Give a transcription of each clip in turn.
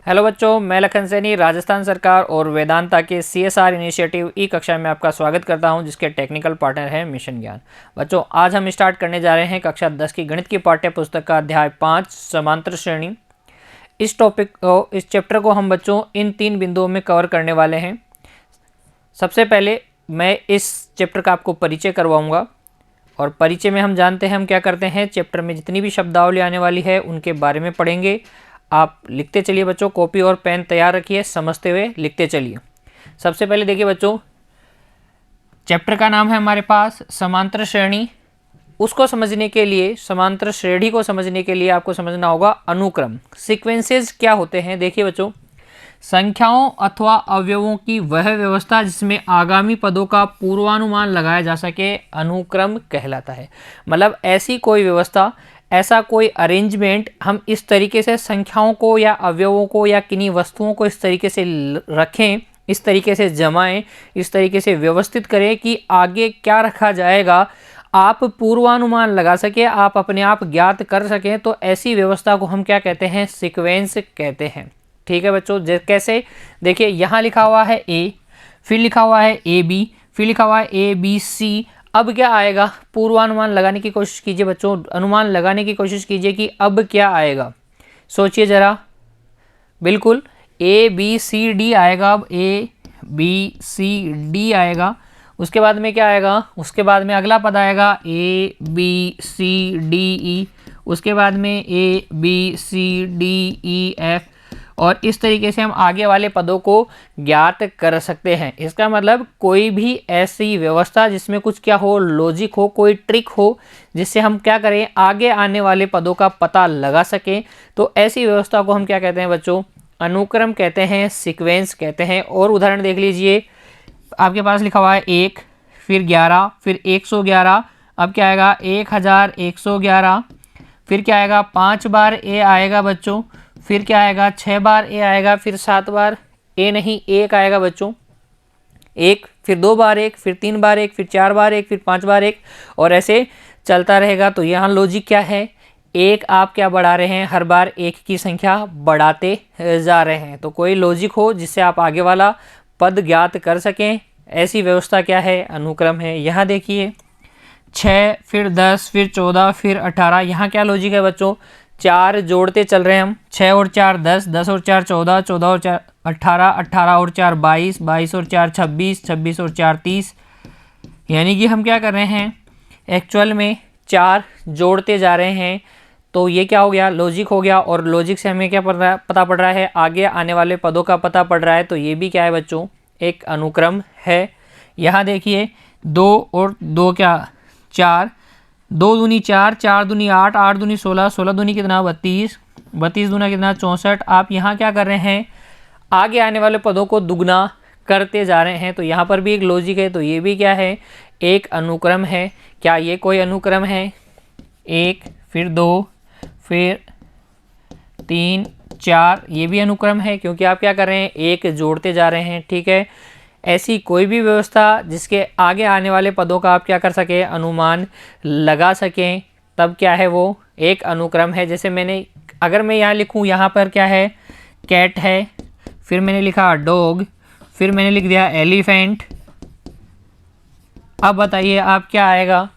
Hello बच्चों, मैं लखन सैनी राजस्थान सरकार और वेदांता के CSR इनिशिएटिव ई कक्षा में आपका स्वागत करता हूं, जिसके टेक्निकल पार्टनर है मिशन ज्ञान। बच्चों, आज हम स्टार्ट करने जा रहे हैं कक्षा 10 की गणित की पाठ्य पुस्तक का अध्याय 5 समांतर श्रेणी। इस चैप्टर को हम बच्चों इन 3 बिंदुओं में कवर करने वाले हैं। सबसे पहले मैं इस चैप्टर का आपको परिचय करवाऊँगा, और परिचय में हम जानते हैं हम क्या करते हैं, चैप्टर में जितनी भी शब्दावली आने वाली है उनके बारे में पढ़ेंगे। आप लिखते चलिए बच्चों, कॉपी और पेन तैयार रखिए, समझते हुए लिखते चलिए। सबसे पहले देखिए बच्चों, चैप्टर का नाम है हमारे पास समांतर श्रेणी। उसको समझने के लिए, समांतर श्रेणी को समझने के लिए आपको समझना होगा अनुक्रम, सीक्वेंसेस क्या होते हैं। देखिए बच्चों, संख्याओं अथवा अवयवों की वह व्यवस्था जिसमें आगामी पदों का पूर्वानुमान लगाया जा सके अनुक्रम कहलाता है। मतलब ऐसी कोई व्यवस्था, ऐसा कोई अरेंजमेंट हम इस तरीके से संख्याओं को या अवयवों को या किन्हीं वस्तुओं को इस तरीके से रखें, इस तरीके से जमाएं, इस तरीके से व्यवस्थित करें कि आगे क्या रखा जाएगा आप पूर्वानुमान लगा सके, आप अपने आप ज्ञात कर सकें। तो ऐसी व्यवस्था को हम क्या कहते हैं, सीक्वेंस कहते हैं। ठीक है बच्चों, कैसे, देखिए यहाँ लिखा हुआ है ए, फिर लिखा हुआ है AB, फिर लिखा हुआ है ABC। अब क्या आएगा, पूर्वानुमान लगाने की कोशिश कीजिए बच्चों, अनुमान लगाने की कोशिश कीजिए कि अब क्या आएगा। सोचिए ज़रा, बिल्कुल ABCD आएगा। अब ABCD आएगा, उसके बाद में क्या आएगा, उसके बाद में अगला पद आएगा ABCDE, उसके बाद में ABCDEF, और इस तरीके से हम आगे वाले पदों को ज्ञात कर सकते हैं। इसका मतलब कोई भी ऐसी व्यवस्था जिसमें कुछ क्या हो, लॉजिक हो, कोई ट्रिक हो, जिससे हम क्या करें, आगे आने वाले पदों का पता लगा सकें, तो ऐसी व्यवस्था को हम क्या कहते हैं बच्चों, अनुक्रम कहते हैं, सीक्वेंस कहते हैं। और उदाहरण देख लीजिए, आपके पास लिखा हुआ है 1, फिर 11, फिर 111। अब क्या आएगा, 1111। फिर क्या आएगा, 5 बार ए आएगा बच्चों, फिर क्या आएगा, 6 बार ए आएगा, फिर 7 बार ए नहीं 1 आएगा बच्चों, 1, फिर 2 बार 1, फिर 3 बार 1, फिर 4 बार 1, फिर 5 बार 1, और ऐसे चलता रहेगा। तो यहाँ लॉजिक क्या है, एक आप क्या बढ़ा रहे हैं, हर बार एक की संख्या बढ़ाते जा रहे हैं। तो कोई लॉजिक हो जिससे आप आगे वाला पद ज्ञात कर सकें, ऐसी व्यवस्था क्या है, अनुक्रम है। यहाँ देखिए 6, फिर 10, फिर 14, फिर 18। यहाँ क्या लॉजिक है बच्चों, 4 जोड़ते चल रहे हैं हम, 6 और 4 10, 10 और 4 14, 14 और 4 18, 18 और 4 22, 22 और 4 26, 26 और 4 30। यानी कि हम क्या कर रहे हैं, एक्चुअल में 4 जोड़ते जा रहे हैं। तो ये क्या हो गया, लॉजिक हो गया, और लॉजिक से हमें क्या पता पड़ रहा है, आगे आने वाले पदों का पता पड़ रहा है। तो ये भी क्या है बच्चों, एक अनुक्रम है। यहाँ देखिए 2 और 2 क्या 4, 2 दूनी 4, 4 दूनी 8, 8 दूनी 16, 16 दूनी कितना 32, 32 दूना कितना 64। आप यहाँ क्या कर रहे हैं, आगे आने वाले पदों को दुगना करते जा रहे हैं। तो यहाँ पर भी एक लॉजिक है। तो ये भी क्या है, एक अनुक्रम है। क्या ये कोई अनुक्रम है, 1, फिर 2, फिर 3, 4, ये भी अनुक्रम है, क्योंकि आप क्या कर रहे हैं, एक जोड़ते जा रहे हैं। ठीक है, ऐसी कोई भी व्यवस्था जिसके आगे आने वाले पदों का आप क्या कर सके, अनुमान लगा सकें, तब क्या है, वो एक अनुक्रम है। जैसे मैंने, अगर मैं यहाँ लिखूँ, यहाँ पर क्या है, कैट है, फिर मैंने लिखा डॉग, फिर मैंने लिख दिया एलिफेंट। अब बताइए आप क्या आएगा,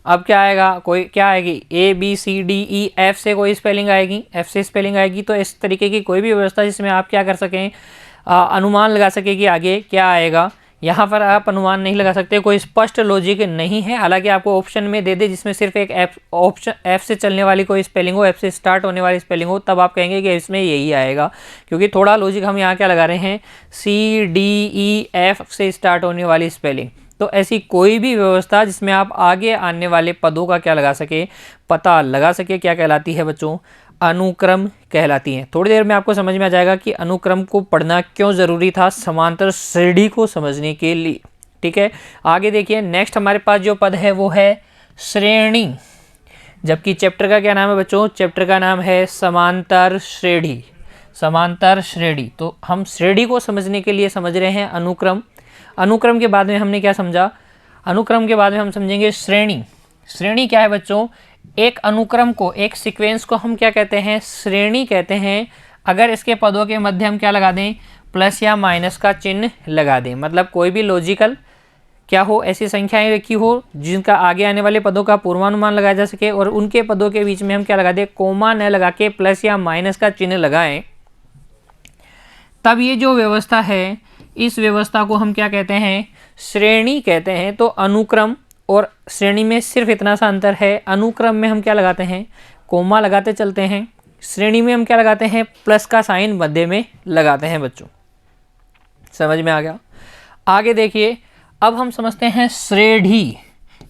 अब क्या आएगा, कोई क्या आएगी, ABCDEF से कोई स्पेलिंग आएगी, F से स्पेलिंग आएगी। तो इस तरीके की कोई भी व्यवस्था जिसमें आप क्या कर सकें, अनुमान लगा सके कि आगे क्या आएगा। यहाँ पर आप अनुमान नहीं लगा सकते, कोई स्पष्ट लॉजिक नहीं है। हालांकि आपको ऑप्शन में दे दे जिसमें सिर्फ एक ऑप्शन F से चलने वाली कोई स्पेलिंग हो, F से स्टार्ट होने वाली स्पेलिंग हो, तब आप कहेंगे कि इसमें यही आएगा, क्योंकि थोड़ा लॉजिक हम यहाँ क्या लगा रहे हैं, CDEF से स्टार्ट होने वाली स्पेलिंग। तो ऐसी कोई भी व्यवस्था जिसमें आप आगे आने वाले पदों का क्या लगा सके, पता लगा सके, क्या कहलाती है बच्चों, अनुक्रम कहलाती हैं। थोड़ी देर में आपको समझ में आ जाएगा कि अनुक्रम को पढ़ना क्यों ज़रूरी था समांतर श्रेणी को समझने के लिए। ठीक है, आगे देखिए, नेक्स्ट हमारे पास जो पद है वो है श्रेणी, जबकि चैप्टर का क्या नाम है बच्चों, चैप्टर का नाम है समांतर श्रेणी, समांतर श्रेणी। तो हम श्रेणी को समझने के लिए समझ रहे हैं अनुक्रम। अनुक्रम के बाद में हमने क्या समझा, अनुक्रम के बाद में हम समझेंगे श्रेणी। श्रेणी क्या है बच्चों, एक अनुक्रम को, एक सीक्वेंस को हम क्या कहते हैं, श्रेणी कहते हैं। अगर इसके पदों के मध्य हम क्या लगा दें, प्लस या माइनस का चिन्ह लगा दें, मतलब कोई भी लॉजिकल क्या हो, ऐसी संख्याएं रखी हो जिनका आगे आने वाले पदों का पूर्वानुमान लगाया जा सके, और उनके पदों के बीच में हम क्या लगा दें, कोमा न लगा के प्लस या माइनस का चिन्ह लगाएं, तब ये जो व्यवस्था है, इस व्यवस्था को हम क्या कहते हैं, श्रेणी कहते हैं। तो अनुक्रम और श्रेणी में सिर्फ इतना सा अंतर है, अनुक्रम में हम क्या लगाते हैं, कोमा लगाते चलते हैं, श्रेणी में हम क्या लगाते हैं, प्लस का साइन मध्य में लगाते हैं। बच्चों समझ में आ गया। आगे देखिए, अब हम समझते हैं श्रेणी,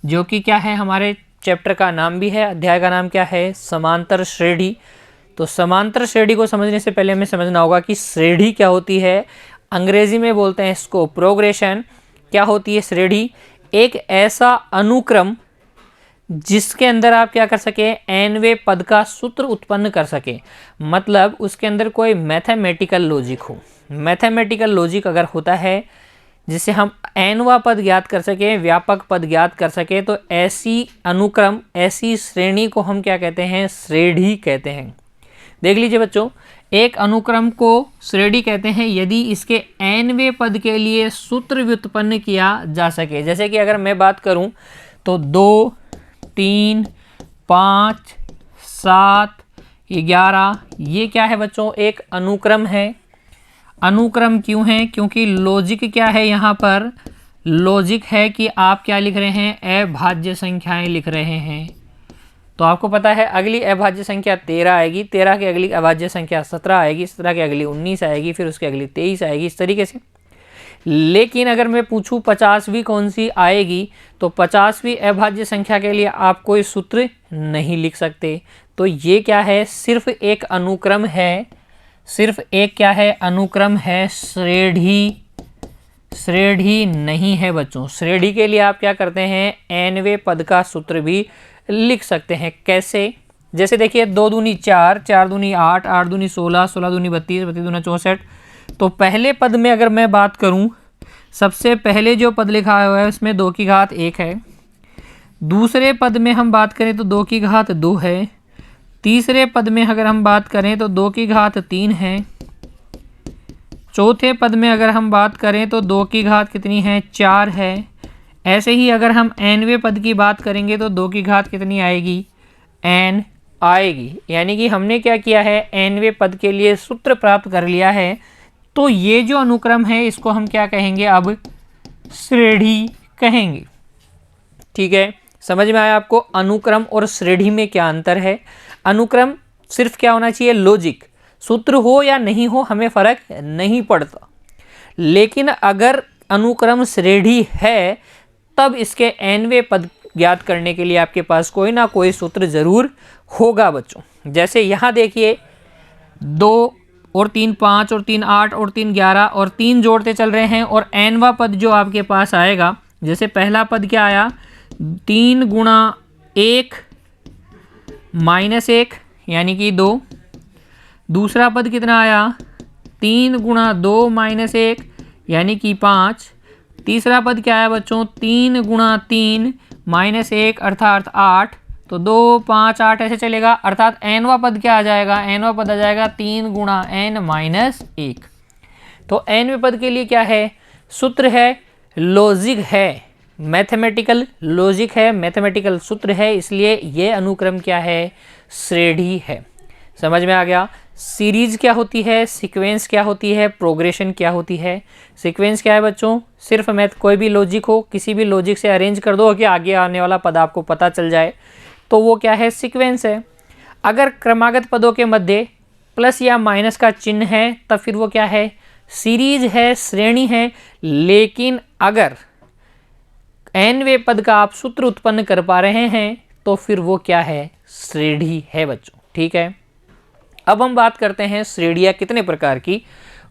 जो कि क्या है, हमारे चैप्टर का नाम भी है, अध्याय का नाम क्या है, समांतर श्रेणी। तो समांतर श्रेणी को समझने से पहले हमें समझना होगा कि श्रेणी क्या होती है। अंग्रेजी में बोलते हैं इसको प्रोग्रेशन। क्या होती है श्रेणी? एक ऐसा अनुक्रम जिसके अंदर आप क्या कर सके, nवें पद का सूत्र उत्पन्न कर सके, मतलब उसके अंदर कोई मैथमेटिकल लॉजिक हो। मैथमेटिकल लॉजिक अगर होता है जिससे हम nवा पद ज्ञात कर सके, व्यापक पद ज्ञात कर सके, तो ऐसी अनुक्रम, ऐसी श्रेणी को हम क्या कहते हैं, श्रेणी कहते हैं। देख लीजिए बच्चों, एक अनुक्रम को श्रेणी कहते हैं यदि इसके nवें पद के लिए सूत्र व्युत्पन्न किया जा सके। जैसे कि अगर मैं बात करूं तो 2, 3, 5, 7, 11, ये क्या है बच्चों, एक अनुक्रम है। अनुक्रम क्यों है? क्योंकि लॉजिक क्या है यहाँ पर, लॉजिक है कि आप क्या लिख रहे हैं, अभाज्य संख्याएं लिख रहे हैं। तो आपको पता है अगली अभाज्य संख्या 13 आएगी, 13 की अगली अभाज्य संख्या 17 आएगी, 17 की अगली 19 आएगी, फिर उसकी अगली 23 आएगी, इस तरीके से। लेकिन अगर मैं पूछूं 50वीं कौन सी आएगी, तो 50वीं अभाज्य संख्या के लिए आप कोई सूत्र नहीं लिख सकते। तो ये क्या है, सिर्फ एक अनुक्रम है, सिर्फ एक क्या है, अनुक्रम है, श्रेणी, श्रेणी नहीं है बच्चों। श्रेणी के लिए आप क्या करते हैं, nवें पद का सूत्र भी लिख सकते हैं। कैसे? जैसे देखिए 2 दूनी 4, 4 दूनी 8, 8 दूनी 16, 16 दूनी 32, 32 दूना 64। तो पहले पद में अगर मैं बात करूं, सबसे पहले जो पद लिखा हुआ है उसमें 2 की घात 1 है। दूसरे पद में हम बात करें तो 2 की घात 2 है। तीसरे पद में अगर हम बात करें तो 2 की घात 3 है। चौथे पद में अगर हम बात करें तो 2 की घात कितनी है, 4 है। ऐसे ही अगर हम nवें पद की बात करेंगे तो 2 की घात कितनी आएगी, n आएगी। यानी कि हमने क्या किया है, nवें पद के लिए सूत्र प्राप्त कर लिया है। तो ये जो अनुक्रम है इसको हम क्या कहेंगे, अब श्रेणी कहेंगे। ठीक है, समझ में आया आपको अनुक्रम और श्रेणी में क्या अंतर है। अनुक्रम सिर्फ क्या होना चाहिए, लॉजिक, सूत्र हो या नहीं हो हमें फर्क नहीं पड़ता। लेकिन अगर अनुक्रम श्रेणी है तब इसके nवें पद ज्ञात करने के लिए आपके पास कोई ना कोई सूत्र जरूर होगा बच्चों। जैसे यहाँ देखिए 2 और 3 5 और 3 8 और 3 11 और 3 जोड़ते चल रहे हैं, और nवा पद जो आपके पास आएगा, जैसे पहला पद क्या आया, 3 गुणा 1 माइनस 1 यानी कि 2। दूसरा पद कितना आया, 3 गुणा 2 माइनस 1 यानी कि 5। तीसरा पद क्या है बच्चों, 3 गुणा 3 माइनस 1 अर्थात 8। तो 2 5 8 ऐसे चलेगा, अर्थात nवा पद क्या आ जाएगा, nवा पद आ जाएगा 3 गुणा n माइनस 1। तो nवें पद के लिए क्या है, सूत्र है, लॉजिक है, मैथमेटिकल लॉजिक है, मैथमेटिकल सूत्र है, इसलिए ये अनुक्रम क्या है, श्रेणी है। समझ में आ गया। सीरीज क्या होती है, सीक्वेंस क्या होती है, प्रोग्रेशन क्या होती है। सीक्वेंस क्या है बच्चों, सिर्फ मैथ, कोई भी लॉजिक हो, किसी भी लॉजिक से अरेंज कर दो कि आगे आने वाला पद आपको पता चल जाए, तो वो क्या है, सीक्वेंस है। अगर क्रमागत पदों के मध्य प्लस या माइनस का चिन्ह है तब फिर वो क्या है, सीरीज है, श्रेणी है। लेकिन अगर nवें पद का आप सूत्र उत्पन्न कर पा रहे हैं तो फिर वो क्या है, श्रेणी है बच्चों। ठीक है, अब हम बात करते हैं श्रेणियाँ कितने प्रकार की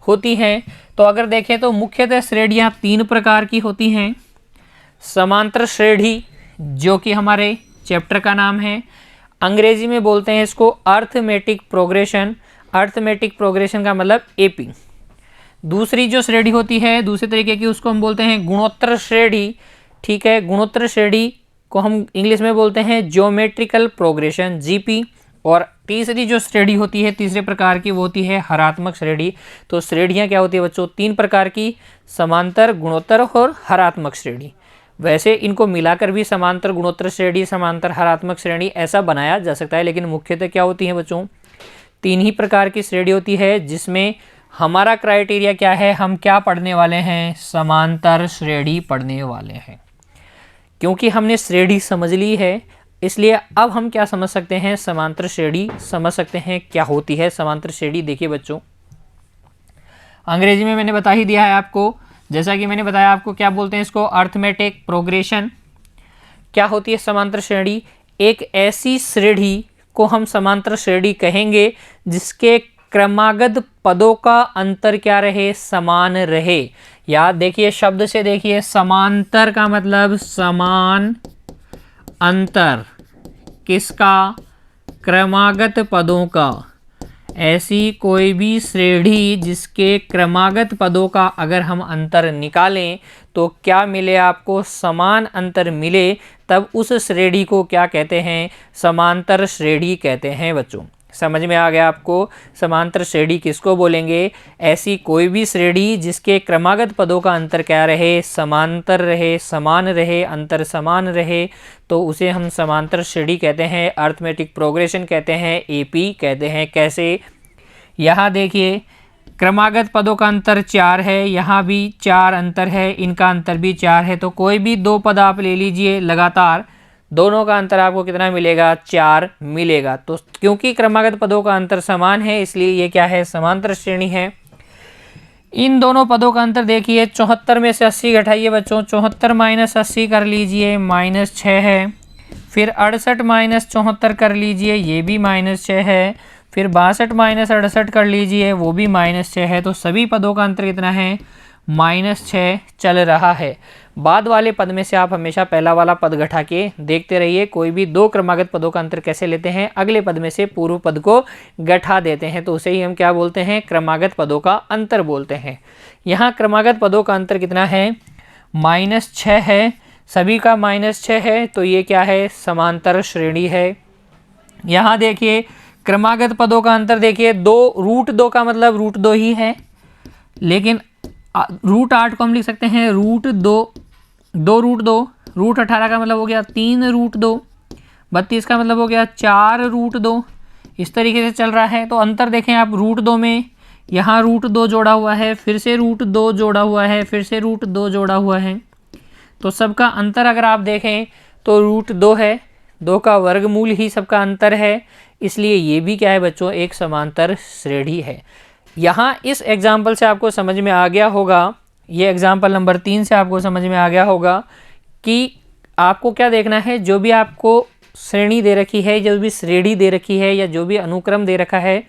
होती हैं। तो अगर देखें तो मुख्यतः श्रेणियाँ 3 प्रकार की होती हैं। समांतर श्रेणी, जो कि हमारे चैप्टर का नाम है, अंग्रेजी में बोलते हैं इसको अर्थमेटिक प्रोग्रेशन। अर्थमेटिक प्रोग्रेशन का मतलब एपी। दूसरी जो श्रेणी होती है दूसरे तरीके की, उसको हम बोलते हैं गुणोत्तर श्रेणी। ठीक है, गुणोत्तर श्रेणी को हम इंग्लिश में बोलते हैं ज्योमेट्रिकल प्रोग्रेशन, जीपी। और तीसरी जो श्रेणी होती है तीसरे प्रकार की वो होती है हरात्मक श्रेणी। तो श्रेणियाँ क्या होती है बच्चों, 3 प्रकार की, समांतर, गुणोत्तर और हरात्मक श्रेणी। वैसे इनको मिलाकर भी समांतर गुणोत्तर श्रेणी, समांतर हरात्मक श्रेणी ऐसा बनाया जा सकता है, लेकिन मुख्यतः क्या होती है बच्चों, 3 ही प्रकार की श्रेणी होती है, जिसमें हमारा क्राइटेरिया क्या है, हम क्या पढ़ने वाले हैं, समांतर श्रेणी पढ़ने वाले हैं। क्योंकि हमने श्रेणी समझ ली है, इसलिए अब हम क्या समझ सकते हैं, समांतर श्रेणी समझ सकते हैं क्या होती है समांतर श्रेणी। देखिए बच्चों, अंग्रेजी में मैंने बता ही दिया है आपको, जैसा कि मैंने बताया आपको क्या बोलते हैं इसको, अर्थमेटिक प्रोग्रेशन। क्या होती है समांतर श्रेणी, एक ऐसी श्रेणी को हम समांतर श्रेणी कहेंगे जिसके क्रमागत पदों का अंतर क्या रहे, समान रहे। या देखिए शब्द से देखिए, समांतर का मतलब समान अंतर, किसका, क्रमागत पदों का। ऐसी कोई भी श्रेणी जिसके क्रमागत पदों का अगर हम अंतर निकालें तो क्या मिले आपको, समान अंतर मिले, तब उस श्रेणी को क्या कहते हैं, समांतर श्रेणी कहते हैं। बच्चों समझ में आ गया आपको, समांतर श्रेणी किसको बोलेंगे, ऐसी कोई भी श्रेणी जिसके क्रमागत पदों का अंतर क्या रहे, समांतर रहे, समान रहे, अंतर समान रहे, तो उसे हम समांतर श्रेणी कहते हैं, अर्थमेटिक प्रोग्रेशन कहते हैं, एपी कहते हैं। कैसे, यहाँ देखिए क्रमागत पदों का अंतर 4 है, यहाँ भी 4 अंतर है, इनका अंतर भी 4 है, तो कोई भी 2 पद आप ले लीजिए लगातार, दोनों का अंतर आपको कितना मिलेगा, 4 मिलेगा। तो क्योंकि क्रमागत पदों का अंतर समान है, इसलिए ये क्या है, समांतर श्रेणी है। इन दोनों पदों का अंतर देखिए, 74 में से 80 घटाइए बच्चों, 74 माइनस 80 कर लीजिए, -6 है। फिर 68 माइनस 74 कर लीजिए, ये भी -6 है। फिर 62 माइनस 68 कर लीजिए, वो भी -6 है। तो सभी पदों का अंतर कितना है, -6 चल रहा है। बाद वाले पद में से आप हमेशा पहला वाला पद घटा के देखते रहिए, कोई भी 2 क्रमागत पदों का अंतर कैसे लेते हैं, अगले पद में से पूर्व पद को घटा देते हैं, तो उसे ही हम क्या बोलते हैं, क्रमागत पदों का अंतर बोलते हैं। यहाँ क्रमागत पदों का अंतर कितना है, -6 है, सभी का -6 है, तो ये क्या है, समांतर श्रेणी है। यहाँ देखिए क्रमागत पदों का अंतर देखिए, 2 √2 का मतलब √2 ही है, लेकिन √8 को हम लिख सकते हैं √2, 2 √2, √18 का मतलब हो गया 3 √2, 32 का मतलब हो गया 4 √2, इस तरीके से चल रहा है। तो अंतर देखें आप, √2 में यहाँ √2 जोड़ा हुआ है, फिर से √2 जोड़ा हुआ है, फिर से √2 जोड़ा हुआ है, तो सबका अंतर अगर आप देखें तो √2 है, 2 का वर्गमूल ही सबका अंतर है, इसलिए ये भी क्या है बच्चों, एक समांतर श्रेणी है। यहाँ इस एग्जाम्पल से आपको समझ में आ गया होगा, ये एग्जाम्पल नंबर 3 से आपको समझ में आ गया होगा कि आपको क्या देखना है, जो भी आपको श्रेणी दे रखी है, जो भी श्रेणी दे रखी है, या जो भी अनुक्रम दे रखा है,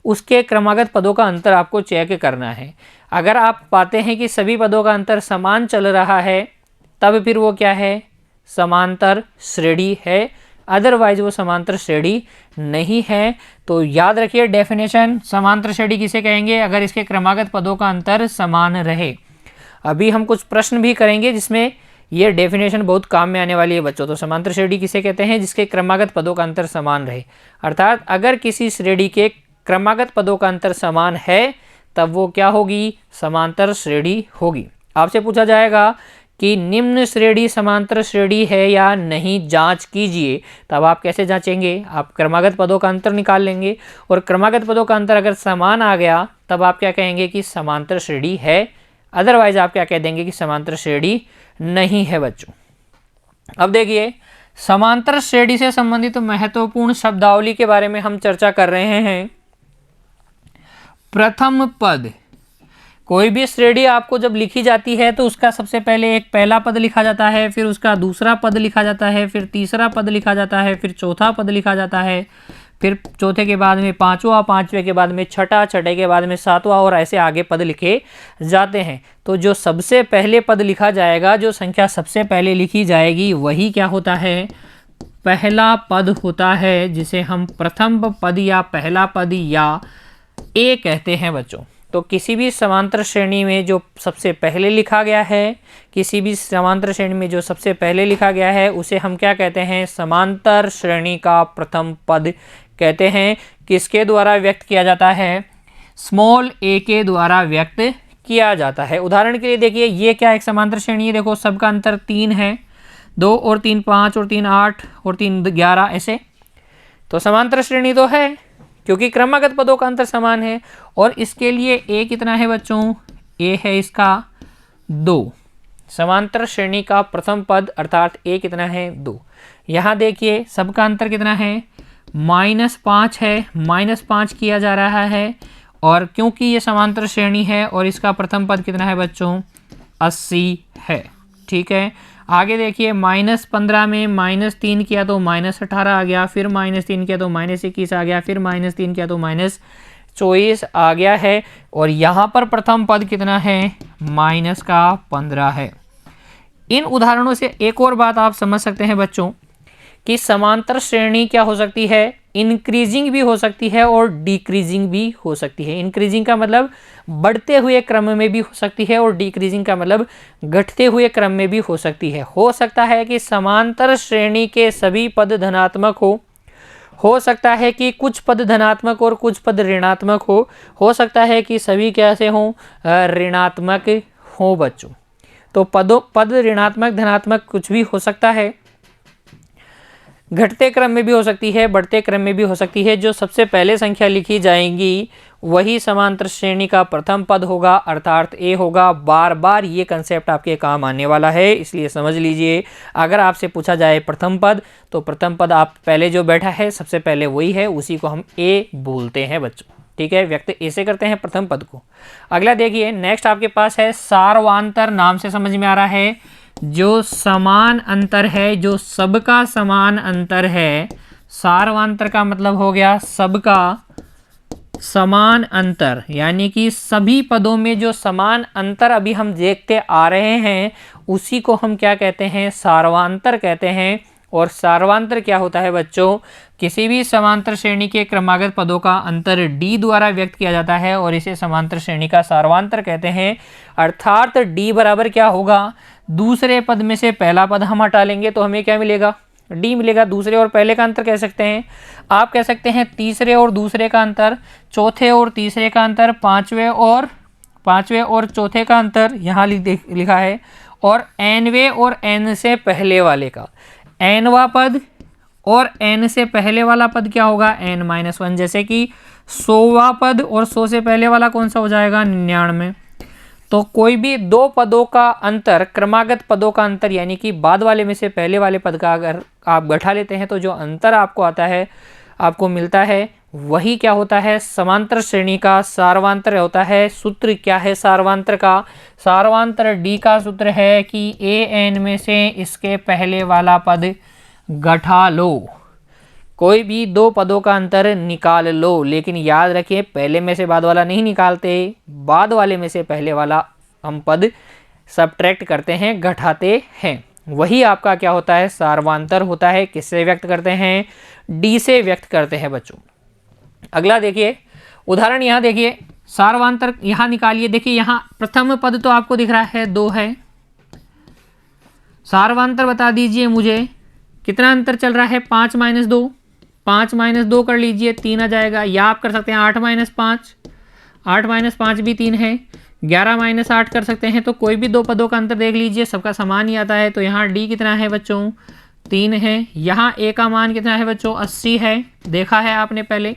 उसके क्रमागत पदों का अंतर आपको चेक करना है। अगर आप पाते हैं कि सभी पदों का अंतर समान चल रहा है, तब फिर वो क्या है, समांतर श्रेणी है, अदरवाइज वो समांतर श्रेणी नहीं है। तो याद रखिए डेफिनेशन, समांतर श्रेणी किसे कहेंगे, अगर इसके क्रमागत पदों का अंतर समान रहे। अभी हम कुछ प्रश्न भी करेंगे जिसमें ये डेफिनेशन बहुत काम में आने वाली है बच्चों। तो समांतर श्रेणी किसे कहते हैं, जिसके क्रमागत पदों का अंतर समान रहे, अर्थात अगर किसी श्रेणी के क्रमागत पदों का अंतर समान है, तब वो क्या होगी, समांतर श्रेणी होगी। आपसे पूछा जाएगा कि निम्न श्रेणी समांतर श्रेणी है या नहीं, जांच कीजिए, तब आप कैसे जांचेंगे, आप क्रमागत पदों का अंतर निकाल लेंगे, और क्रमागत पदों का अंतर अगर समान आ गया, तब आप क्या कहेंगे कि समांतर श्रेणी है, अदरवाइज आप क्या कह देंगे कि समांतर श्रेणी नहीं है बच्चों। अब देखिए समांतर श्रेणी से संबंधित महत्वपूर्ण शब्दावली के बारे में हम चर्चा कर रहे हैं। प्रथम पद, कोई भी श्रेणी आपको जब लिखी जाती है तो उसका सबसे पहले एक पहला पद लिखा जाता है, फिर उसका दूसरा पद लिखा जाता है, फिर तीसरा पद लिखा जाता है, फिर चौथा पद लिखा जाता है, फिर चौथे के बाद में पांचवा, पांचवे के बाद में छठा, छठे के बाद में सातवां, और ऐसे आगे पद लिखे जाते हैं। तो जो सबसे पहले पद लिखा जाएगा, जो संख्या सबसे पहले लिखी जाएगी, वही क्या होता है, पहला पद होता है, जिसे हम प्रथम पद या पहला पद या ए कहते हैं बच्चों। तो किसी भी समांतर श्रेणी में जो सबसे पहले लिखा गया है, किसी भी समांतर श्रेणी में जो सबसे पहले लिखा गया है उसे हम क्या कहते हैं, समांतर श्रेणी का प्रथम पद कहते हैं। किसके द्वारा व्यक्त किया जाता है, स्मॉल a के द्वारा व्यक्त किया जाता है। उदाहरण के लिए देखिए ये क्या एक समांतर श्रेणी है, देखो सबका अंतर 3 है, 2 और 3 5 और 3 8 और 3 11 ऐसे, तो समांतर श्रेणी तो है क्योंकि क्रमागत पदों का अंतर समान है। और इसके लिए a कितना है बच्चों, a है इसका 2, समांतर श्रेणी का प्रथम पद अर्थात a कितना है 2। यहाँ देखिए सबका अंतर कितना है, -5 है, -5 किया जा रहा है और क्योंकि ये समांतर श्रेणी है और इसका प्रथम पद कितना है बच्चों 80 है। ठीक है, आगे देखिए -15 में -3 किया तो -18 आ गया, फिर -3 किया तो -21 आ गया, फिर -3 किया तो -24 आ गया है। और यहाँ पर प्रथम पद कितना है, -15 है। इन उदाहरणों से एक और बात आप समझ सकते हैं बच्चों कि समांतर श्रेणी क्या हो सकती है, इंक्रीजिंग भी हो सकती है और डिक्रीजिंग भी हो सकती है। इंक्रीजिंग का मतलब बढ़ते हुए क्रम में भी हो सकती है और डिक्रीजिंग का मतलब घटते हुए क्रम में भी हो सकती है। हो सकता है कि समांतर श्रेणी के सभी पद धनात्मक हो सकता है कि कुछ पद धनात्मक और कुछ पद ऋणात्मक हो सकता है कि सभी कैसे हों, ऋणात्मक हो बच्चों। तो पद ऋणात्मक धनात्मक कुछ भी हो सकता है, घटते क्रम में भी हो सकती है, बढ़ते क्रम में भी हो सकती है। जो सबसे पहले संख्या लिखी जाएंगी वही समांतर श्रेणी का प्रथम पद होगा अर्थात a होगा। बार बार ये कंसेप्ट आपके काम आने वाला है, इसलिए समझ लीजिए। अगर आपसे पूछा जाए प्रथम पद तो प्रथम पद आप पहले जो बैठा है सबसे पहले वही है, उसी को हम a बोलते हैं बच्चों। ठीक है, व्यक्त a से करते हैं प्रथम पद को। अगला देखिए नेक्स्ट आपके पास है सार्वांतर। नाम से समझ में आ रहा है जो समान अंतर है, जो सबका समान अंतर है। सार्वांतर का मतलब हो गया सबका समान अंतर, यानी कि सभी पदों में जो समान अंतर अभी हम देखते आ रहे हैं उसी को हम क्या कहते हैं, सार्वांतर कहते हैं। और सार्वांतर क्या होता है बच्चों, किसी भी समांतर श्रेणी के क्रमागत पदों का अंतर d द्वारा व्यक्त किया जाता है और इसे समांतर श्रेणी का सार्वांतर कहते हैं। अर्थात d बराबर क्या होगा, दूसरे पद में से पहला पद हम हटा लेंगे तो हमें क्या मिलेगा, d मिलेगा। दूसरे और पहले का अंतर कह सकते हैं, आप कह सकते हैं तीसरे और दूसरे का अंतर, चौथे और तीसरे का अंतर, पांचवे और चौथे का अंतर यहाँ लिखा है, और nवें और n से पहले वाले का। nवा पद और n से पहले वाला पद क्या होगा, n-1, जैसे कि 100वां पद और 100 से पहले वाला कौन सा हो जाएगा, 99। तो कोई भी दो पदों का अंतर, क्रमागत पदों का अंतर, यानी कि बाद वाले में से पहले वाले पद का अगर आप घटा लेते हैं तो जो अंतर आपको आता है, आपको मिलता है, वही क्या होता है, समांतर श्रेणी का सार्वांतर होता है। सूत्र क्या है सार्वांतर का, सार्वांतर d का सूत्र है कि an में से इसके पहले वाला पद घटा लो, कोई भी दो पदों का अंतर निकाल लो। लेकिन याद रखिए पहले में से बाद वाला नहीं निकालते, बाद वाले में से पहले वाला हम पद सबट्रैक्ट करते हैं, घटाते हैं। वही आपका क्या होता है, सार्वांतर होता है। किससे व्यक्त करते हैं, d से व्यक्त करते हैं बच्चों। अगला देखिए उदाहरण, यहाँ देखिए सार्वांतर यहाँ निकालिए। देखिए यहाँ प्रथम पद तो आपको दिख रहा है 2 है, सार्वांतर बता दीजिए मुझे कितना अंतर चल रहा है, 5-2, 5-2 कर लीजिए 3 आ जाएगा, या आप कर सकते हैं 8-5, 8-5 भी 3 है, 11-8 कर सकते हैं। तो कोई भी दो पदों का अंतर देख लीजिए, सबका समान ही आता है। तो यहाँ d कितना है बच्चों, 3 है। यहाँ a का मान कितना है बच्चों, 80 है, देखा है आपने पहले।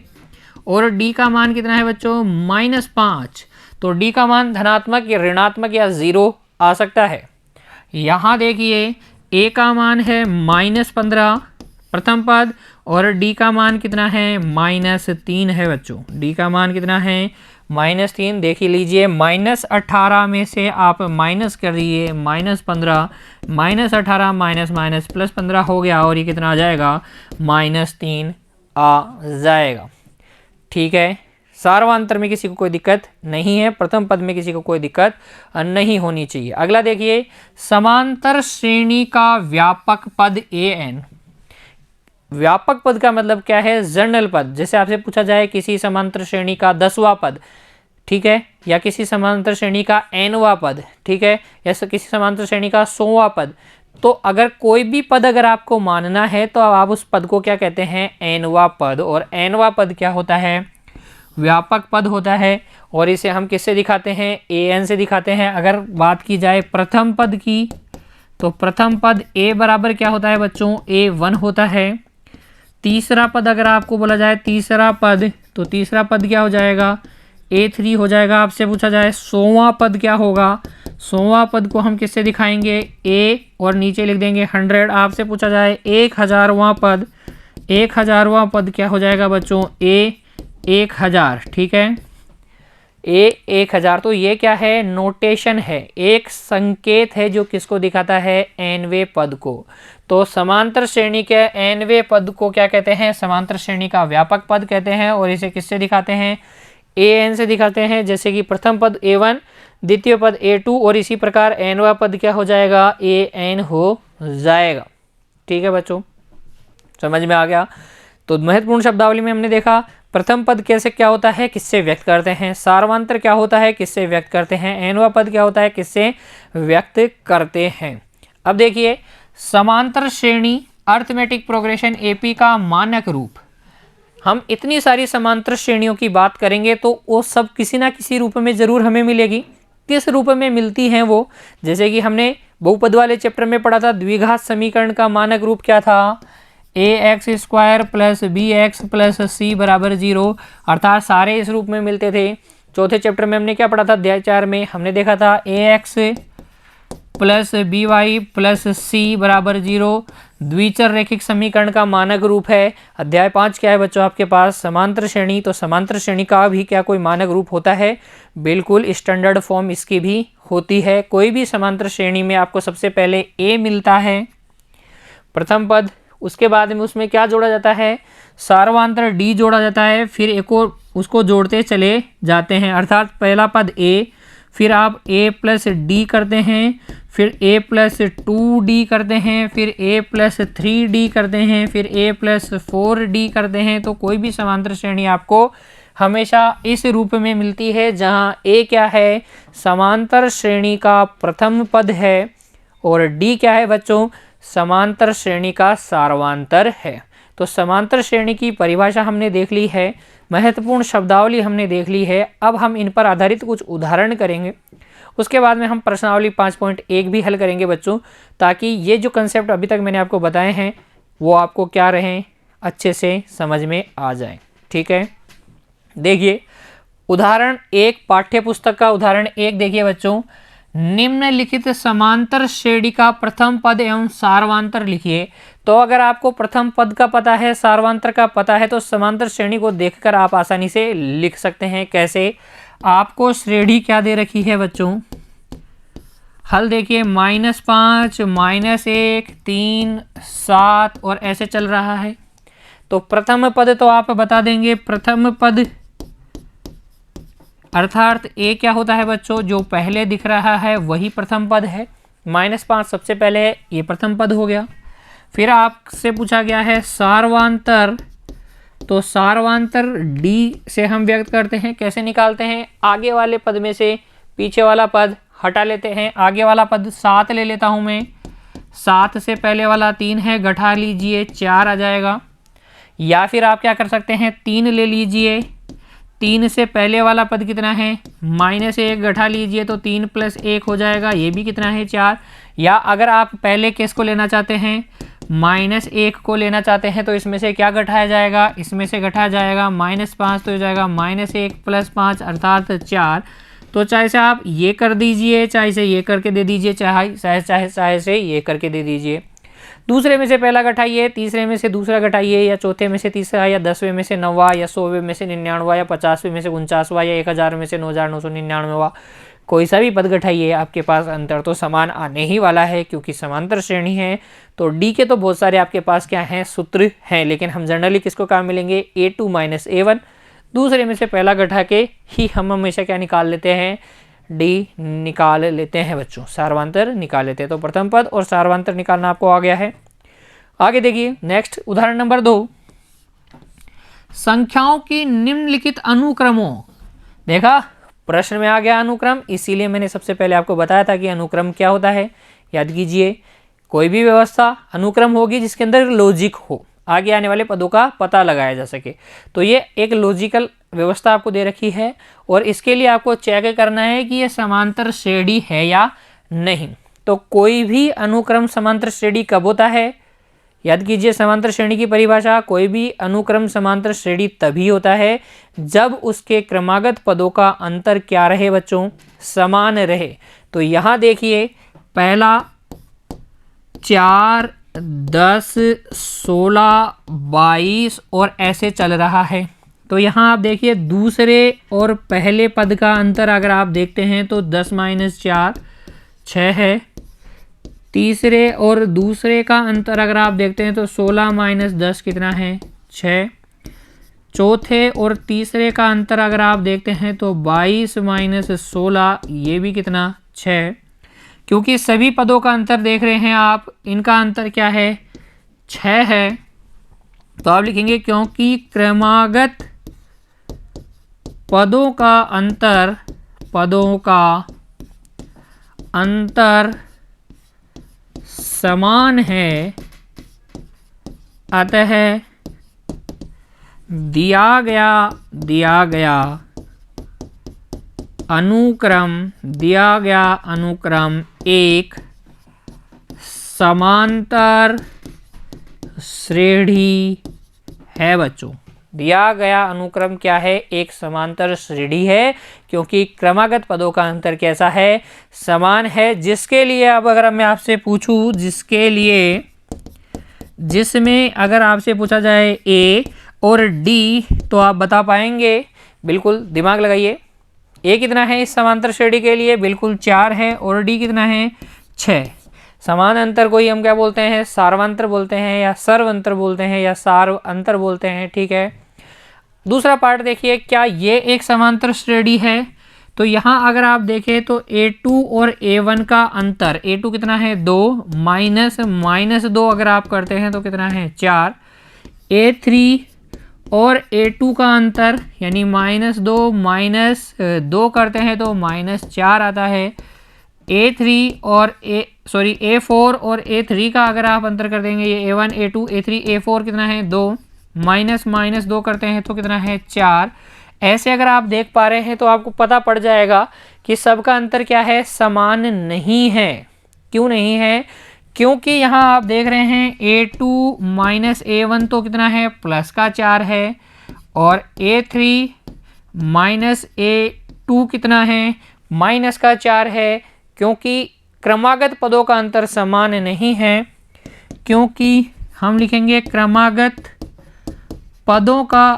और d का मान कितना है बच्चों, -5। तो d का मान धनात्मक या ऋणात्मक या 0 आ सकता है। यहाँ देखिए a का मान है -15 प्रथम पद, और d का मान कितना है, -3 है बच्चों। d का मान कितना है, -3। देख लीजिए -18 में से आप माइनस कर दिए, -15, -18 माइनस +15 हो गया, और ये कितना आ जाएगा, -3 आ जाएगा। ठीक है, सार्वांतर में किसी को कोई दिक्कत नहीं है, प्रथम पद में किसी को कोई दिक्कत नहीं होनी चाहिए। अगला देखिए समांतर श्रेणी का व्यापक पद an। व्यापक पद का मतलब क्या है, जनरल पद। जैसे आपसे पूछा जाए किसी समांतर श्रेणी का 10वां पद, ठीक है, या किसी समांतर श्रेणी का nवां पद, ठीक है, या किसी समांतर श्रेणी का 100वां पद, तो अगर कोई भी पद अगर आपको मानना है तो आप उस पद को क्या कहते हैं, nवां पद। और nवां पद क्या होता है, व्यापक पद होता है। और इसे हम किससे दिखाते हैं, an से दिखाते हैं। अगर बात की जाए प्रथम पद की, तो प्रथम पद a बराबर क्या होता है बच्चों, a1 होता है। तीसरा पद अगर आपको बोला जाए तीसरा पद, तो तीसरा पद क्या हो जाएगा, a3 हो जाएगा। आपसे पूछा जाए 100वां पद क्या होगा, 100वां पद को हम किससे दिखाएंगे, a और नीचे लिख देंगे 100। आपसे पूछा जाए 1000वां पद, 1000वां पद क्या हो जाएगा बच्चों, a 1000, ठीक है, a 1000। तो ये क्या है, नोटेशन है, एक संकेत है जो किसको दिखाता है, nवें पद को। तो समांतर श्रेणी के nवें पद को क्या कहते हैं, समांतर श्रेणी का व्यापक पद कहते हैं। और इसे किससे दिखाते हैं, an से दिखाते हैं। जैसे कि प्रथम पद a1, द्वितीय पद a2, और इसी प्रकार nवां पद क्या हो जाएगा, an हो जाएगा। ठीक है बच्चों, समझ में आ गया। तो महत्वपूर्ण शब्दावली में हमने देखा प्रथम पद कैसे क्या होता है, किससे व्यक्त करते हैं, सार्वंतर क्या होता है, किससे व्यक्त करते हैं, nवां पद क्या होता है, किससे व्यक्त करते हैं। अब देखिए समांतर श्रेणी अर्थमेटिक प्रोग्रेशन एपी का मानक रूप। हम इतनी सारी समांतर श्रेणियों की बात करेंगे तो वो सब किसी ना किसी रूप में जरूर हमें मिलेगी। किस रूप में मिलती हैं वो, जैसे कि हमने बहुपद वाले चैप्टर में पढ़ा था, द्विघात समीकरण का मानक रूप क्या था, ax² + bx + c बराबर 0, अर्थात सारे इस रूप में मिलते थे। चौथे चैप्टर में हमने क्या पढ़ा था, अध्याय 4 में हमने देखा था ax + by + c बराबर 0 द्विचर रैखिक समीकरण का मानक रूप है। अध्याय 5 क्या है बच्चों आपके पास, समांतर श्रेणी। तो समांतर श्रेणी का भी क्या कोई मानक रूप होता है, बिल्कुल स्टैंडर्ड फॉर्म इसकी भी होती है। कोई भी समांतर श्रेणी में आपको सबसे पहले a मिलता है प्रथम पद, उसके बाद में उसमें क्या जोड़ा जाता है, सार्वंतर d जोड़ा जाता है, फिर एक और उसको जोड़ते चले जाते हैं। अर्थात पहला पद a, फिर आप a + d करते हैं, फिर a + 2d करते हैं, फिर a + 3d करते हैं, फिर a + 4d करते हैं। तो कोई भी समांतर श्रेणी आपको हमेशा इस रूप में मिलती है जहां a क्या है, समांतर श्रेणी का प्रथम पद है, और d क्या है बच्चों, समांतर श्रेणी का सार्वंतर है। तो समांतर श्रेणी की परिभाषा हमने देख ली है, महत्वपूर्ण शब्दावली हमने देख ली है। अब हम इन पर आधारित कुछ उदाहरण करेंगे, उसके बाद में हम प्रश्नावली 5.1 भी हल करेंगे बच्चों, ताकि ये जो कंसेप्ट अभी तक मैंने आपको बताए हैं वो आपको क्या रहें, अच्छे से समझ में आ जाए। ठीक है, देखिए उदाहरण 1, पाठ्य पुस्तक का उदाहरण 1 देखिए बच्चों, निम्नलिखित समांतर श्रेणी का प्रथम पद एवं सार्वंतर लिखिए। तो अगर आपको प्रथम पद का पता है, सार्वंतर का पता है, तो समांतर श्रेणी को देखकर आप आसानी से लिख सकते हैं। कैसे, आपको श्रेणी क्या दे रखी है बच्चों, हल देखिए -5, -1, 3, 7 और ऐसे चल रहा है। तो प्रथम पद तो आप बता देंगे, प्रथम पद अर्थात a क्या होता है बच्चों, जो पहले दिख रहा है वही प्रथम पद है। -5 सबसे पहले है, ये प्रथम पद हो गया। फिर आपसे पूछा गया है सार्वंतर, तो सार्वंतर d से हम व्यक्त करते हैं। कैसे निकालते हैं, आगे वाले पद में से पीछे वाला पद हटा लेते हैं। आगे वाला पद 7 ले लेता हूं मैं, 7 से पहले वाला 3 है, घटा लीजिए 4 आ जाएगा। या फिर आप क्या कर सकते हैं, 3 ले लीजिए, 3 से पहले वाला पद कितना है, -1, घटा लीजिए तो 3 + 1 हो जाएगा, ये भी कितना है 4। या अगर आप पहले केस को लेना चाहते हैं, -1 को लेना चाहते हैं, तो इसमें से क्या घटाया जाएगा, इसमें से घटाया जाएगा -5, तो हो जाएगा -1 + 5 अर्थात 4। तो चाहे से आप ये कर दीजिए, चाहे से ये करके दे दीजिए, चाहे से ये करके दे दीजिए। दूसरे में से पहला घटाइए, तीसरे में से दूसरा घटाइए, या चौथे में से तीसरा, या 10वें में से 9वां, या 100वें में से 99वां, या 50वें में से 49वां, या 1000 में से 9999वां, कोई सा भी पद घटाइए, आपके पास अंतर तो समान आने ही वाला है, क्योंकि समांतर श्रेणी है। तो डी के तो बहुत सारे आपके पास क्या हैं, सूत्र हैं, लेकिन हम जनरली किसको काम मिलेंगे, a2 - a1। दूसरे में से पहला घटा के ही हम हमेशा क्या निकाल लेते हैं, डी निकाल लेते हैं बच्चों, सार्वंतर निकाल लेते हैं। तो प्रथम पद और सार्वंतर निकालना आपको आ गया है। आगे देखिए नेक्स्ट उदाहरण नंबर 2, संख्याओं की निम्नलिखित अनुक्रमों। देखा, प्रश्न में आ गया अनुक्रम, इसीलिए मैंने सबसे पहले आपको बताया था कि अनुक्रम क्या होता है। याद कीजिए, कोई भी व्यवस्था अनुक्रम होगी जिसके अंदर लॉजिक हो, आगे आने वाले पदों का पता लगाया जा सके। तो ये एक लॉजिकल व्यवस्था आपको दे रखी है और इसके लिए आपको चेक करना है कि ये समांतर श्रेणी है या नहीं। तो कोई भी अनुक्रम समांतर श्रेणी कब होता है? याद कीजिए समांतर श्रेणी की परिभाषा, कोई भी अनुक्रम समांतर श्रेणी तभी होता है जब उसके क्रमागत पदों का अंतर क्या रहे बच्चों? समान रहे। तो यहाँ देखिए, पहला 4, 10, 16, 22 और ऐसे चल रहा है। तो यहाँ आप देखिए दूसरे और पहले पद का अंतर अगर आप देखते हैं तो 10 - 4 6 है। तीसरे और दूसरे का अंतर अगर आप देखते हैं तो 16 - 10 कितना है? 6। चौथे और तीसरे का अंतर अगर आप देखते हैं तो 22 - 16 ये भी कितना? 6। क्योंकि सभी पदों का अंतर देख रहे हैं आप, इनका अंतर क्या है? 6 है। तो आप लिखेंगे क्योंकि क्रमागत पदों का अंतर समान है, अतः दिया गया अनुक्रम एक समांतर श्रेणी है बच्चों। दिया गया अनुक्रम क्या है? एक समांतर श्रेणी है, क्योंकि क्रमागत पदों का अंतर कैसा है? समान है। जिसके लिए अब अगर मैं आपसे पूछूं, जिसमें अगर आपसे पूछा जाए ए और डी, तो आप बता पाएंगे? बिल्कुल दिमाग लगाइए। ए कितना है इस समांतर श्रेणी के लिए? बिल्कुल 4 है। और डी कितना है? 6। समान अंतर को ही हम क्या बोलते हैं? सार्वंतर बोलते हैं, या सर्वंतर बोलते हैं, या सार्व अंतर बोलते हैं। ठीक है। दूसरा पार्ट देखिए, क्या ये एक समांतर श्रेणी है? तो यहाँ अगर आप देखें तो A2 और A1 का अंतर, A2 कितना है? 2 माइनस 2 अगर आप करते हैं तो कितना है? 4। A3 और A2 का अंतर यानी -2 -2 करते हैं तो -4 आता है। A4 और A3 का अगर आप अंतर कर देंगे, ये A1 A2 A3 A4 कितना है? 2 -2 करते हैं तो कितना है? 4। ऐसे अगर आप देख पा रहे हैं तो आपको पता पड़ जाएगा कि सबका अंतर क्या है? समान नहीं है। क्यों नहीं है? क्योंकि यहाँ आप देख रहे हैं A2 - A1 तो कितना है? प्लस का 4 है। और A3 - A2 कितना है? माइनस का 4 है। क्योंकि क्रमागत पदों का अंतर समान नहीं है, क्योंकि हम लिखेंगे क्रमागत पदों का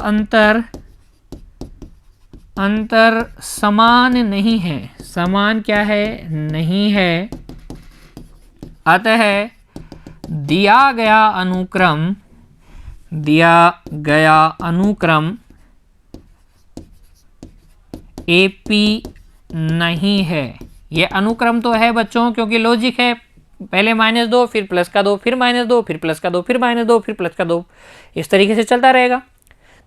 अंतर समान नहीं है। समान क्या है? नहीं है। अतः दिया गया अनुक्रम AP नहीं है। ये अनुक्रम तो है बच्चों, क्योंकि लॉजिक है, पहले -2 फिर प्लस का 2 फिर -2 फिर प्लस का 2 फिर -2 फिर प्लस का 2, इस तरीके से चलता रहेगा।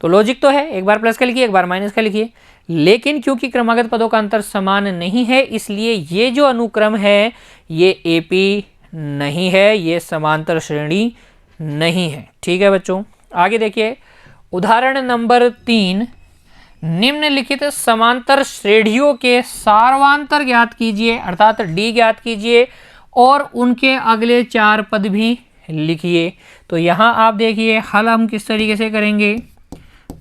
तो लॉजिक तो है, एक बार प्लस का लिखिए एक बार माइनस का लिखिए। लेकिन क्योंकि क्रमागत पदों का अंतर समान नहीं है, इसलिए ये जो अनुक्रम है ये AP नहीं है, ये समांतर श्रेणी नहीं है। ठीक है बच्चों, आगे देखिए उदाहरण नंबर 3। निम्नलिखित समांतर श्रेणियों के सार्वांतर ज्ञात कीजिए, अर्थात D ज्ञात कीजिए और उनके अगले 4 पद भी लिखिए। तो यहाँ आप देखिए हल हम किस तरीके से करेंगे।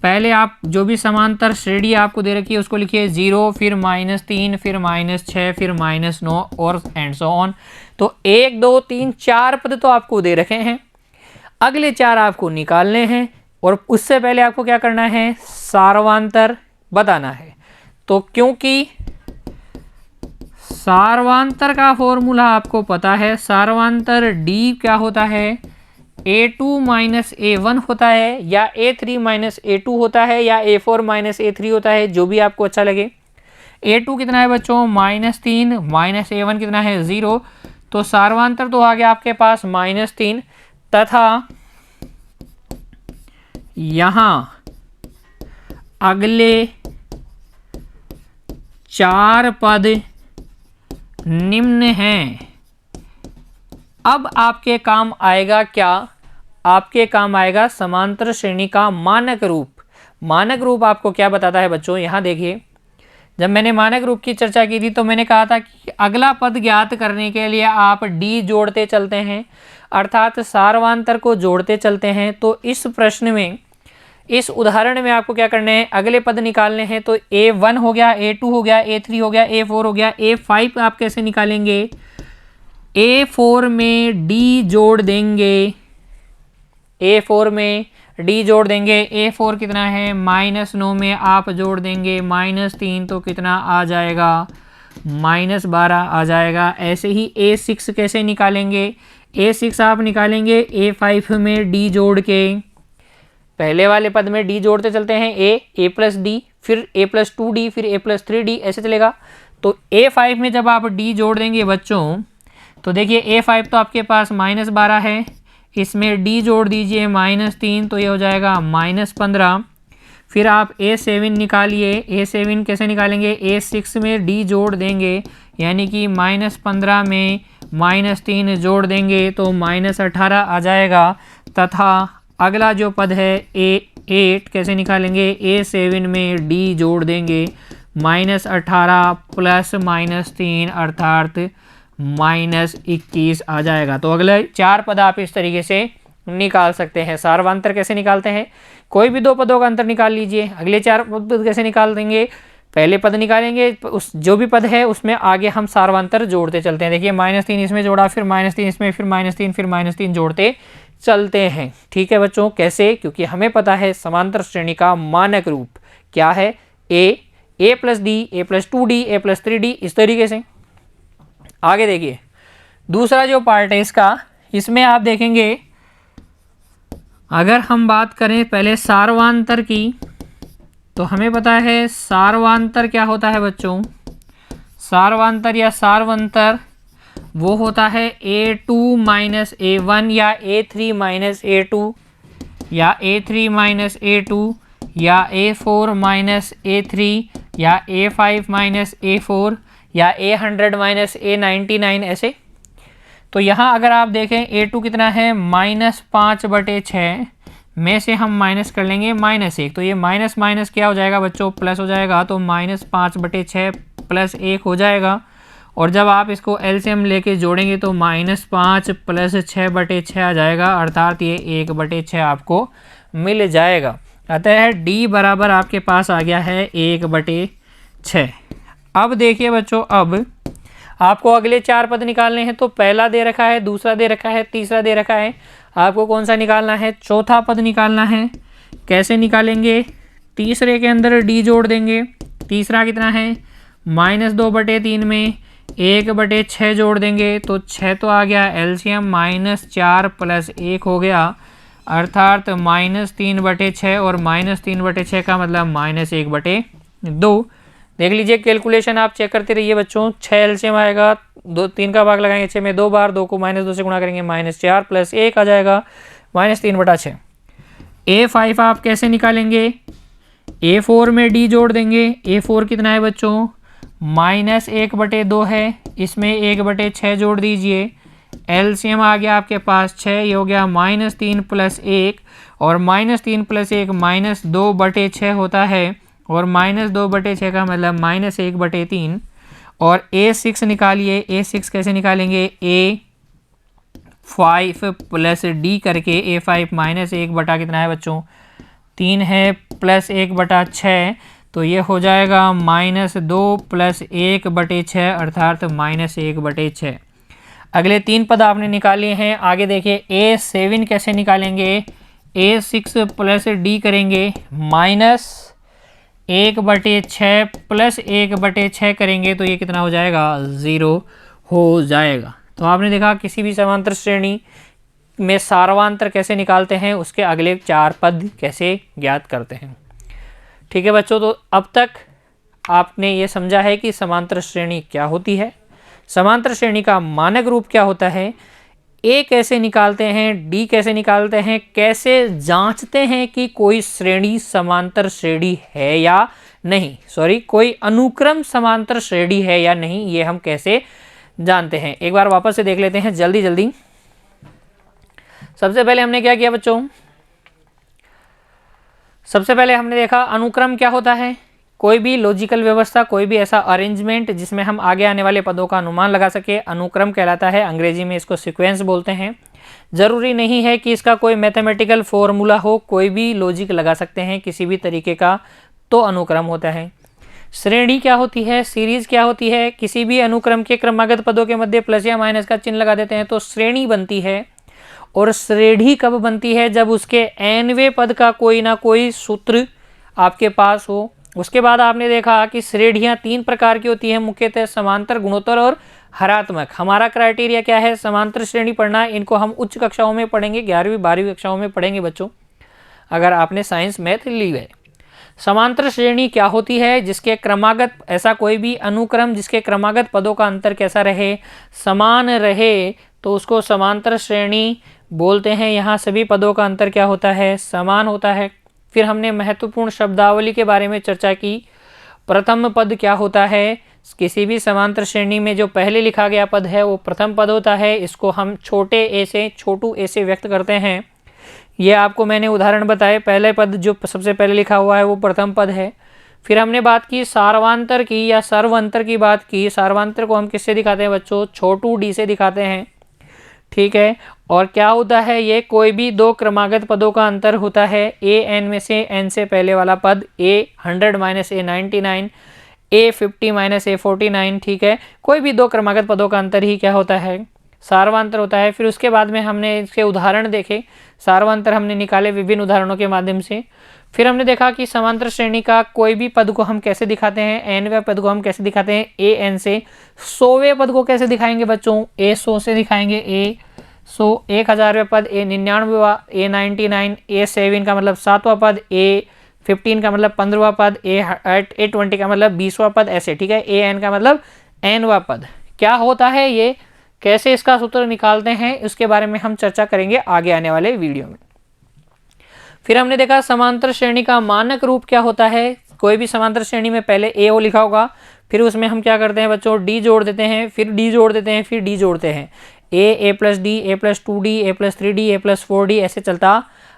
पहले आप जो भी समांतर श्रेणी आपको दे रखी है उसको लिखिए 0, फिर -3, फिर -6, फिर -9 और एंड सो ऑन। तो 1, 2, 3, 4 पद तो आपको दे रखे हैं, अगले 4 आपको निकालने हैं और उससे पहले आपको क्या करना है? सार्वांतर बताना है। तो क्योंकि सार्वांतर का फॉर्मूला आपको पता है, सार्वांतर D क्या होता है? A2 - A1 होता है, या A3 - A2 होता है, या A4 - A3 होता है, जो भी आपको अच्छा लगे। A2 कितना है बच्चों? -3 -A1 कितना है? 0। तो सार्वांतर तो आ गया आपके पास -3, तथा यहाँ अगले 4 पद निम्न हैं। अब आपके काम आएगा क्या? आपके काम आएगा समांतर श्रेणी का मानक रूप। मानक रूप आपको क्या बताता है बच्चों? यहाँ देखिए, जब मैंने मानक रूप की चर्चा की थी तो मैंने कहा था कि अगला पद ज्ञात करने के लिए आप डी जोड़ते चलते हैं, अर्थात सार्वांतर को जोड़ते चलते हैं। तो इस प्रश्न में, इस उदाहरण में आपको क्या करने हैं? अगले पद निकालने हैं। तो A1 हो गया, A2 हो गया, A3 हो गया, A4 हो गया, A5 आप कैसे निकालेंगे? A4 में D जोड़ देंगे, A4 में D जोड़ देंगे। A4 कितना है? -9 में आप जोड़ देंगे -3, तो कितना आ जाएगा? -12 आ जाएगा। ऐसे ही A6 कैसे निकालेंगे? A6 आप निकालेंगे A5 में D जोड़ के। पहले वाले पद में D जोड़ते चलते हैं, A प्लस D, फिर A प्लस 2D, फिर A प्लस 3D, ऐसे चलेगा। तो A5 में जब आप D जोड़ देंगे बच्चों, तो देखिए A5 तो आपके पास -12 है, इसमें D जोड़ दीजिए -3, तो ये हो जाएगा -15। फिर आप A7 निकालिए। A7 कैसे निकालेंगे? A6 में D जोड़ देंगे, यानी कि -15 में -3 जोड़ देंगे तो -18 आ जाएगा। तथा अगला जो पद है A8 कैसे निकालेंगे? A7 में D जोड़ देंगे, -18 प्लस -3 अर्थात -21 आ जाएगा। तो अगले 4 पद आप इस तरीके से निकाल सकते हैं। सार्वांतर कैसे निकालते हैं? कोई भी 2 पदों का अंतर निकाल लीजिए। अगले 4 पद कैसे निकाल देंगे? पहले पद निकालेंगे, उस जो भी पद है उसमें आगे हम सार्वांतर जोड़ते चलते हैं। देखिए -3 इसमें जोड़ा, फिर -3 इसमें, फिर -3, फिर -3 जोड़ते चलते हैं। ठीक है बच्चों, कैसे? क्योंकि हमें पता है समांतर श्रेणी का मानक रूप क्या है? A plus D, A plus 2D, A plus 3D, इस तरीके से। आगे देखिए, दूसरा जो पार्ट है इसका, इसमें आप देखेंगे अगर हम बात करें पहले सार्वांतर की, तो हमें पता है सार्वांतर क्या होता है बच्चों? सार्वांतर या सार्वंतर वो होता है A2 माइनस A1 या A3 माइनस A2 या A3 माइनस A2 या A4 माइनस A3 या A5 माइनस A4 या A100 माइनस A99, ऐसे। तो यहाँ अगर आप देखें A2 कितना है? -5/6 में से हम माइनस कर लेंगे -1, तो ये माइनस माइनस क्या हो जाएगा बच्चों? प्लस हो जाएगा। तो -5/6 प्लस 1 हो जाएगा। और जब आप इसको एलसीएम लेके जोड़ेंगे तो -5 प्लस 6/6 आ जाएगा, अर्थात ये 1/6 आपको मिल जाएगा। अतः D बराबर आपके पास आ गया है 1/6। अब देखिए बच्चों, अब आपको अगले 4 पद निकालने हैं। तो पहला दे रखा है, दूसरा दे रखा है, तीसरा दे रखा है। आपको कौन सा निकालना है? चौथा पद निकालना है। कैसे निकालेंगे? तीसरे के अंदर D जोड़ देंगे। तीसरा कितना है? -2/3 में 1/6 जोड़ देंगे, तो 6 तो आ गया। एलसीएम -4 प्लस 1 हो गया, अर्थात -3/6, और -3/6 का मतलब -1/2। देख लीजिए, कैलकुलेशन आप चेक करते रहिए बच्चों। 6 एलसीएम आएगा, 3 का भाग लगाएंगे 6 में 2 बार, 2 को -2 से गुणा करेंगे, -4 प्लस 1 आ जाएगा, -3/6। A5 आप कैसे निकालेंगे? A4 में D जोड़ देंगे। A4 कितना है बच्चों? -1/2 है, इसमें 1/6 जोड़ दीजिए। एलसीएम आ गया आपके पास 6, ये हो गया -3 प्लस 1, और -3 प्लस 1 -2/6 होता है, और -2/6 का मतलब -1/3। और A6 निकालिए। A6 कैसे निकालेंगे? A5 प्लस D करके। A5 -1 बटा कितना है बच्चों? 3 है, प्लस 1/6, तो ये हो जाएगा -2 प्लस 1/6, अर्थात -1/6। अगले 3 पद आपने निकाले हैं। आगे देखिए, A7 कैसे निकालेंगे? A6 प्लस D करेंगे, -1/6 प्लस 1/6 करेंगे, तो ये कितना हो जाएगा? 0 हो जाएगा। तो आपने देखा किसी भी समांतर श्रेणी में सार्वांतर कैसे निकालते हैं, उसके अगले 4 पद कैसे ज्ञात करते हैं। ठीक है बच्चों, तो अब तक आपने ये समझा है कि समांतर श्रेणी क्या होती है, समांतर श्रेणी का मानक रूप क्या होता है, A कैसे निकालते हैं, D कैसे निकालते हैं, कैसे जांचते हैं कि कोई श्रेणी समांतर श्रेणी है या नहीं, सॉरी, कोई अनुक्रम समांतर श्रेणी है या नहीं, ये हम कैसे जानते हैं। एक बार वापस से देख लेते हैं जल्दी जल्दी। सबसे पहले हमने क्या किया बच्चों, सबसे पहले हमने देखा अनुक्रम क्या होता है, कोई भी लॉजिकल व्यवस्था, कोई भी ऐसा अरेंजमेंट जिसमें हम आगे आने वाले पदों का अनुमान लगा सके, अनुक्रम कहलाता है। अंग्रेजी में इसको सीक्वेंस बोलते हैं। जरूरी नहीं है कि इसका कोई मैथमेटिकल फॉर्मूला हो, कोई भी लॉजिक लगा सकते हैं किसी भी तरीके का, तो अनुक्रम होता है। श्रेणी क्या होती है, सीरीज क्या होती है, किसी भी अनुक्रम के क्रमागत पदों के मध्य प्लस या माइनस का चिन्ह लगा देते हैं तो श्रेणी बनती है। और श्रेणी कब बनती है, जब उसके nवें पद का कोई ना कोई सूत्र आपके पास हो। उसके बाद आपने देखा कि श्रेणियाँ 3 प्रकार की होती हैं, मुख्यतः समांतर, गुणोत्तर और हरात्मक। हमारा क्राइटेरिया क्या है, समांतर श्रेणी पढ़ना। इनको हम उच्च कक्षाओं में पढ़ेंगे, 11वीं 12वीं कक्षाओं में पढ़ेंगे बच्चों, अगर आपने साइंस मैथ ली है। समांतर श्रेणी क्या होती है, जिसके क्रमागत, ऐसा कोई भी अनुक्रम जिसके क्रमागत पदों का अंतर कैसा रहे, समान रहे, तो उसको समांतर श्रेणी बोलते हैं। यहाँ सभी पदों का अंतर क्या होता है, समान होता है। फिर हमने महत्वपूर्ण शब्दावली के बारे में चर्चा की। प्रथम पद क्या होता है, किसी भी समांतर श्रेणी में जो पहले लिखा गया पद है वो प्रथम पद होता है। इसको हम छोटे ए से, छोटू ए से व्यक्त करते हैं। ये आपको मैंने उदाहरण बताए, पहले पद जो सबसे पहले लिखा हुआ है वो प्रथम पद है। फिर हमने बात की सार्वांतर की या सर्वांतर की बात की। सार्वांतर को हम किससे दिखाते हैं बच्चों, छोटू डी से दिखाते हैं, ठीक है। और क्या होता है, ये कोई भी 2 क्रमागत पदों का अंतर होता है। ए एन में से एन से पहले वाला पद, ए 100 माइनस ए 99, ए 50 माइनस ए 49, ठीक है। कोई भी 2 क्रमागत पदों का अंतर ही क्या होता है, सार्वांतर होता है। फिर उसके बाद में हमने इसके उदाहरण देखे, सार्वांतर हमने निकाले विभिन्न उदाहरणों के माध्यम से। फिर हमने देखा कि समांतर श्रेणी का कोई भी पद को हम कैसे दिखाते हैं, एनवें पद को हम कैसे दिखाते हैं, ए एन से। 100वें पद को कैसे दिखाएंगे बच्चों, ए 100 से दिखाएंगे, ए 100। 1000वें पद ए 99वां, ए 99, ए 7 का मतलब 7वां पद, ए 15 का मतलब 15वां पद, ए 20 का मतलब 20वां पद, ऐसे, ठीक है। ए एन का मतलब nवां पद। क्या होता है ये, कैसे इसका सूत्र निकालते हैं, उसके बारे में हम चर्चा करेंगे आगे आने वाले वीडियो में। फिर हमने देखा समांतर श्रेणी का मानक रूप क्या होता है। कोई भी समांतर श्रेणी में पहले ए ओ लिखा होगा, फिर उसमें हम क्या करते हैं बच्चों, डी जोड़ देते हैं, फिर डी जोड़ देते हैं, फिर डी जोड़ते हैं। ए प्लस डी, ए प्लस 2डी, ए प्लस 3डी, ए प्लस 4डी, ऐसे चलता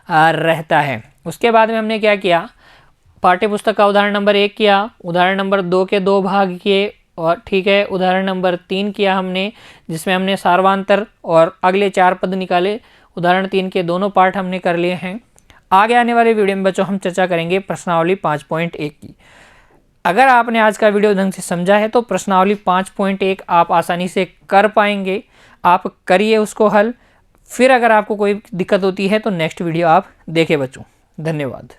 रहता है। उसके बाद में हमने क्या किया, पाठ्य पुस्तक का उदाहरण नंबर 1 किया, उदाहरण नंबर 2 के 2 भाग किए, और ठीक है, उदाहरण नंबर 3 किया हमने, जिसमें हमने सार्वांतर और अगले 4 पद निकाले। उदाहरण 3 के दोनों पार्ट हमने कर लिए हैं। आगे आने वाले वीडियो में बच्चों हम चर्चा करेंगे प्रश्नावली 5.1 की। अगर आपने आज का वीडियो ढंग से समझा है तो प्रश्नावली 5.1 आप आसानी से कर पाएंगे। आप करिए उसको हल। फिर अगर आपको कोई दिक्कत होती है तो नेक्स्ट वीडियो आप देखें बच्चों। धन्यवाद।